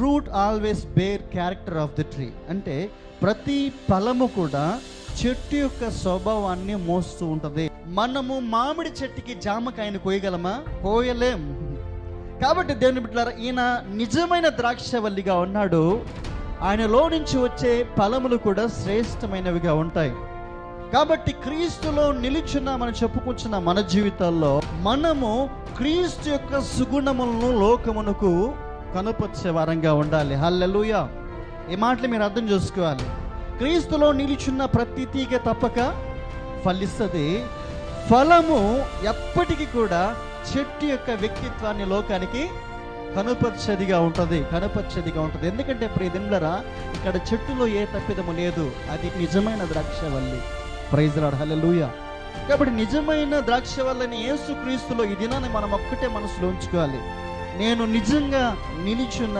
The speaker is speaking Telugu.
Fruit always bear character of the tree. అంటే ప్రతి ఫలము కూడా చెట్టు యొక్క స్వభావాన్ని మోస్తూ ఉంటుంది. మనము మామిడి చెట్టుకి జామకాయని కోయగలమా? కోయలేం. కాబట్టి దేవుని బిడ్డలారా, ఈయన నిజమైన ద్రాక్షవల్లిగా ఉన్నాడు. ఆయనలో నుంచి వచ్చే ఫలములు కూడా శ్రేష్టమైనవిగా ఉంటాయి. కాబట్టి క్రీస్తులో నిలుచున్నామని చెప్పుకుంటున్న మన జీవితాల్లో మనము క్రీస్తు యొక్క సుగుణములను లోకమునకు కనుపరిచే వారంగా ఉండాలి. హల్లెలూయా. ఈ మాటలు మీరు అర్థం చేసుకోవాలి. క్రీస్తులో నిలుచున్న ప్రతి తీగ తప్పక ఫలిస్తుంది. ఫలము ఎప్పటికీ కూడా చెట్టు యొక్క వ్యక్తిత్వాన్ని లోకానికి కనుపరిచేదిగా ఉంటుంది. ఎందుకంటే ప్రియదిండ్లరా, ఇక్కడ చెట్టులో ఏ తప్పిదము లేదు. అది నిజమైన ద్రాక్షవల్లి. ప్రైజ్ లార్డ్, హల్లెలూయా. కాబట్టి నిజమైన ద్రాక్షవల్లిని యేసుక్రీస్తులో ఈ దినాన్ని మనం ఒక్కటే మనసులో ఉంచుకోవాలి. నేను నిజంగా నిలిచున్నాను.